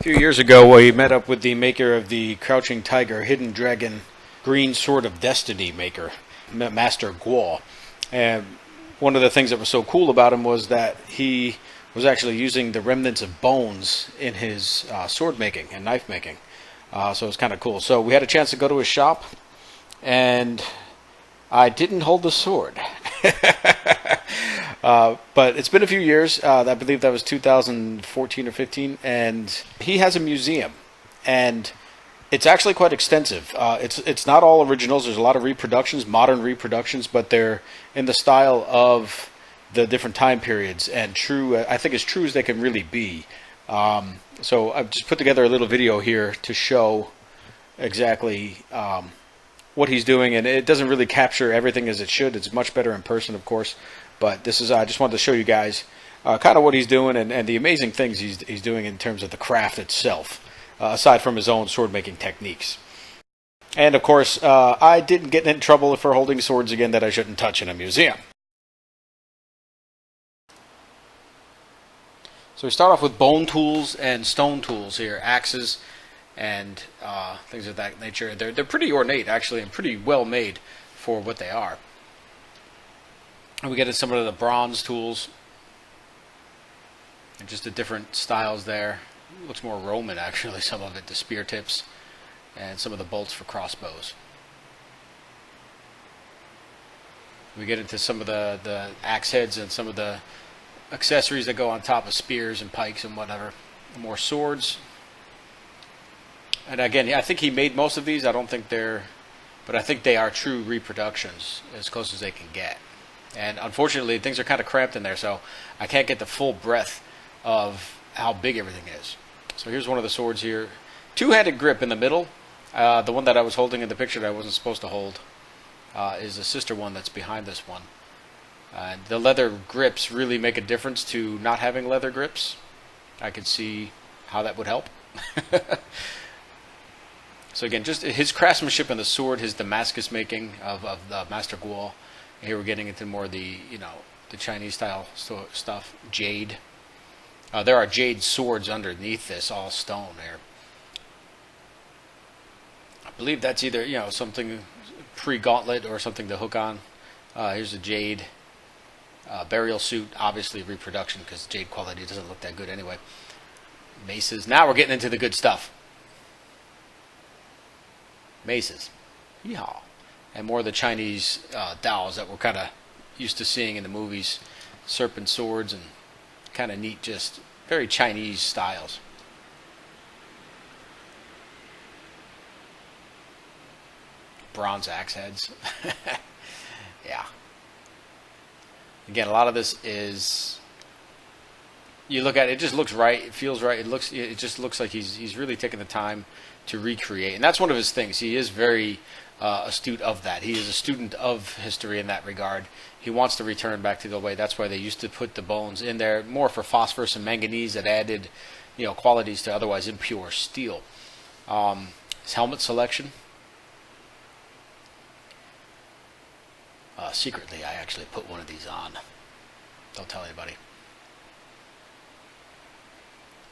few years ago, we met up with the maker of the Crouching Tiger, Hidden Dragon, Green Sword of Destiny maker, Master Kuo. And one of the things that was so cool about him was that he was actually using the remnants of bones in his sword making and knife making. So it was kind of cool. So we had a chance to go to his shop, and I didn't hold the sword. But it's been a few years. I believe that was 2014 or 15, and he has a museum, and it's actually quite extensive. It's not all originals. There's a lot of reproductions, modern reproductions, but they're in the style of the different time periods, and true. I think as true as they can really be. So I've just put together a little video here to show exactly what he's doing, and it doesn't really capture everything as it should. It's much better in person, of course. But this is I just wanted to show you guys kind of what he's doing and the amazing things he's doing in terms of the craft itself, aside from his own sword making techniques. And of course, I didn't get in trouble for holding swords again that I shouldn't touch in a museum. So we start off with bone tools and stone tools here, axes and things of that nature. They're pretty ornate actually, and pretty well made for what they are. And we get into some of the bronze tools and just the different styles there. It looks more Roman actually, some of it, the spear tips and some of the bolts for crossbows. We get into some of the axe heads and some of the accessories that go on top of spears and pikes and whatever. More swords. And again, I think he made most of these. I don't think but I think they are true reproductions, as close as they can get. And unfortunately, things are kind of cramped in there, so I can't get the full breadth of how big everything is. So here's one of the swords here. Two-handed grip in the middle. The one that I was holding in the picture that I wasn't supposed to hold is the sister one that's behind this one. The leather grips really make a difference to not having leather grips. I could see how that would help. So again, just his craftsmanship in the sword, his Damascus making of the Master Kuo. Here we're getting into more of the the Chinese style stuff. Jade. There are jade swords underneath this, all stone there. I believe that's either something pre-gauntlet or something to hook on. Here's a jade burial suit, obviously reproduction because jade quality doesn't look that good anyway. Maces. Now we're getting into the good stuff. Maces. Yeehaw. And more of the Chinese daos that we're kind of used to seeing in the movies. Serpent swords and kind of neat, just very Chinese styles. Bronze axe heads. Yeah. Again, a lot of this is, you look at it, it just looks right. It feels right. It just looks like he's really taking the time to recreate, and that's one of his things. He is very astute of that. He is a student of history in that regard. He wants to return back to the way. That's why they used to put the bones in there more for phosphorus and manganese that added, qualities to otherwise impure steel. His helmet selection. Secretly, I actually put one of these on. Don't tell anybody.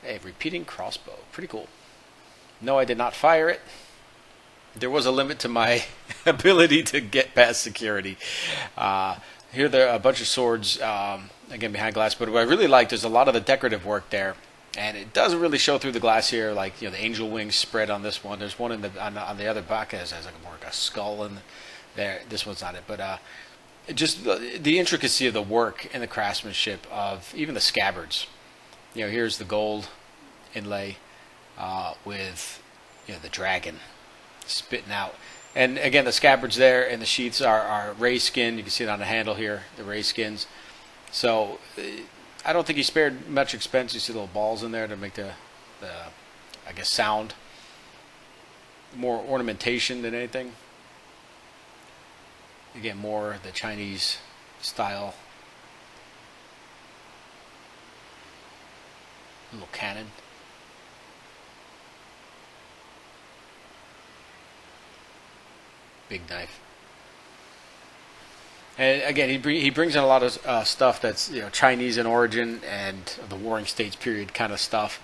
Hey, repeating crossbow. Pretty cool. No, I did not fire it. There was a limit to my ability to get past security. Here there are a bunch of swords, again behind glass, but what I really liked is a lot of the decorative work there, and it doesn't really show through the glass here, like the angel wings spread on this one. There's one on the other back that has like more like a skull in there. This one's not it, but just the intricacy of the work and the craftsmanship of even the scabbards. Here's the gold inlay with the dragon spitting out, and again the scabbards there and the sheaths are ray skin. You can see it on the handle here, the ray skins. So I don't think he spared much expense. You see little balls in there to make the I guess sound. More ornamentation than anything. Again, more the Chinese style. Little cannon. Big knife. And again, he brings in a lot of stuff that's Chinese in origin and the Warring States period kind of stuff.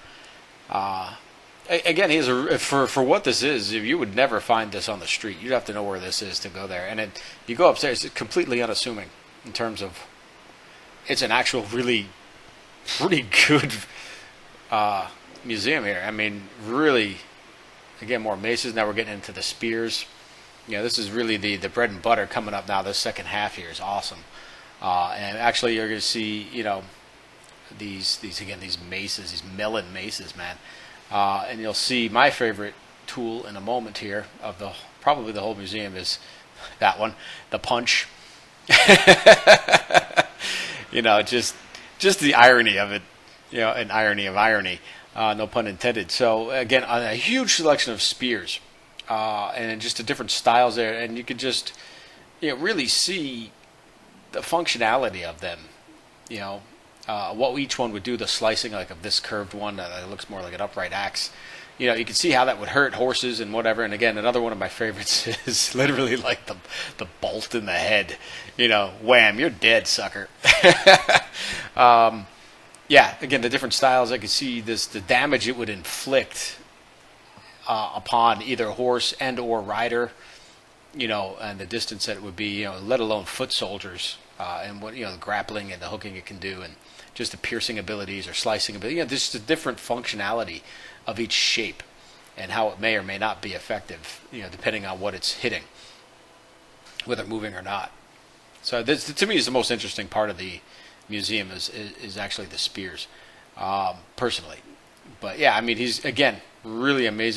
again, he's for what this is. You would never find this on the street. You'd have to know where this is to go there. And then you go upstairs, it's completely unassuming in terms of it's an actual really pretty good museum here. I mean, really, again, more maces. Now we're getting into the spears. This is really the bread and butter coming up now. This second half here is awesome. And actually, you're going to see, these maces, these melon maces, man. And you'll see my favorite tool in a moment here of probably the whole museum is that one, the punch. Just the irony of it, an irony of irony, no pun intended. So again, a huge selection of spears, and just the different styles there, and you could just, really see the functionality of them. What each one would do, the slicing like of this curved one that looks more like an upright axe. You can see how that would hurt horses and whatever. And again, another one of my favorites is literally like the bolt in the head. Wham, you're dead, sucker. Again, the different styles. I could see the damage it would inflict upon either horse and or rider. And the distance that it would be. Let alone foot soldiers. And what the grappling and the hooking it can do, and just the piercing abilities or slicing ability. Just the different functionality of each shape and how it may or may not be effective, depending on what it's hitting, whether moving or not. So this, to me, is the most interesting part of the museum is actually the spears, personally. But yeah, I mean, he's again really amazing.